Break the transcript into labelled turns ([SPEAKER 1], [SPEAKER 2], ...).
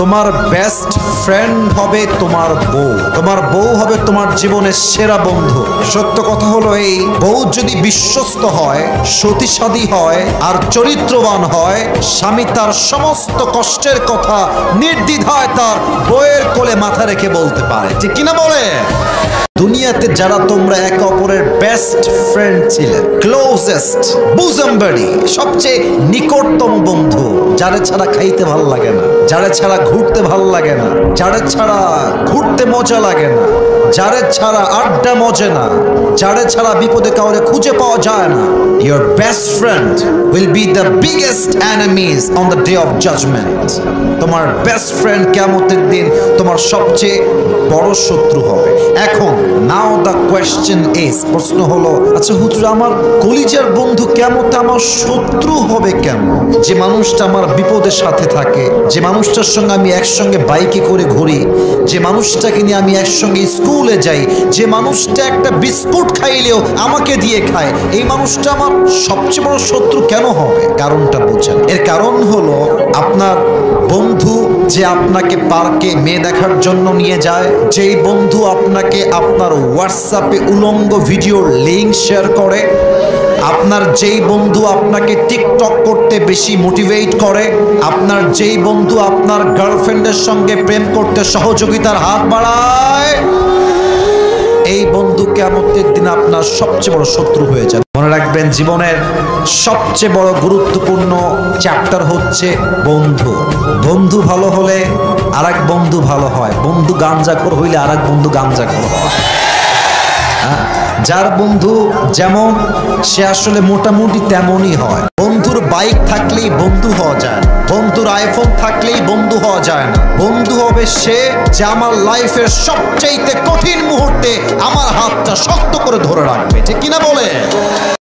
[SPEAKER 1] তোমার best friend হবে তোমার বউ, তোমার বউ হবে তোমার জীবনের সেরা বন্ধু। সত্য কথা হলো এই, বউ যদি বিশ্বস্ত হয়, সতীসাধী হয় আর চরিত্রবান হয়, স্বামী তার সমস্ত কষ্টের কথা নির্দ্বিধায় তার বউয়ের কোলে মাথা রেখে বলতে পারে, ঠিক কিনা বলে? দুনিয়াতে যারা তোমরা একে অপরের বেস্ট ফ্রেন্ড ছিলে, ক্লোজেস্ট বুজম বাডি, সবচেয়ে নিকটতম বন্ধু, যারে ছাড়া খাইতে ভাল লাগে না, যারে ছাড়া ঘুরতে ভাল লাগে না, যারে ছাড়া ঘুরতে মজা লাগে না, যারে ছাড়া আড্ডা মজে না, যারে ছাড়া বিপদে কাউরে খুঁজে পাওয়া যায় না, your best friend will be the biggest enemies on the day of judgment. তোমার বেস্ট ফ্রেন্ড কিয়ামতের দিন তোমার সবচেয়ে বড় শত্রু হবে। এখন নাও দ্য কোয়েশ্চেন ইজ, প্রশ্ন হলো, আচ্ছা হুজুর, আমার কলিজার বন্ধু কিয়ামতে আমার শত্রু হবে কেন? যে মানুষটা আমার বিপদের সাথে থাকে, যে মানুষটার সঙ্গে আমি একসঙ্গে বাইকে করে ঘুরি, যে মানুষটাকে নিয়ে আমি একসঙ্গে স্কুলে যাই, যে মানুষটা একটা বিস্কুট খাইলেও আমাকে দিয়ে খায়, এই মানুষটা আমার সবচেয়ে বড় শত্রু কেন হবে? কারণটা বোঝেন। এর কারণ হলো, আপনার বন্ধু যে আপনাকে পার্কে মেয়ে দেখার জন্য নিয়ে যায়, যেই বন্ধু আপনাকে আপনার হোয়াটসঅ্যাপে উলঙ্গ ভিডিওর লিঙ্ক শেয়ার করে, আপনার যেই বন্ধু আপনাকে টিকটক করতে বেশি মোটিভেট করে, আপনার যেই বন্ধু আপনার গার্লফ্রেন্ডের সঙ্গে প্রেম করতে সহযোগিতার হাত বাড়ায়, এই বন্ধু কিয়ামতের দিন আপনার সবচেয়ে বড় শত্রু হয়ে যাবে। মনে রাখবেন, জীবনের সবচেয়ে বড় গুরুত্বপূর্ণ চ্যাপ্টার হচ্ছে বন্ধু। বন্ধু ভালো হলে আরেক বন্ধু ভালো হয়, বন্ধু গাঞ্জাখোর হইলে আরেক বন্ধু গাঞ্জাখোর হয়। যার বন্ধু যেমন সে আসলে মোটামুটি তেমনই হয়। বন্ধুর বাইক থাকলেই বন্ধু হওয়া যায় না, বন্ধুর আইফোন থাকলেই বন্ধু হওয়া যায় না। বন্ধু হবে সে যে আমার লাইফের সবচাইতে কঠিন মুহূর্তে আমার হাতটা শক্ত করে ধরে রাখবে, ঠিক কিনা বলে?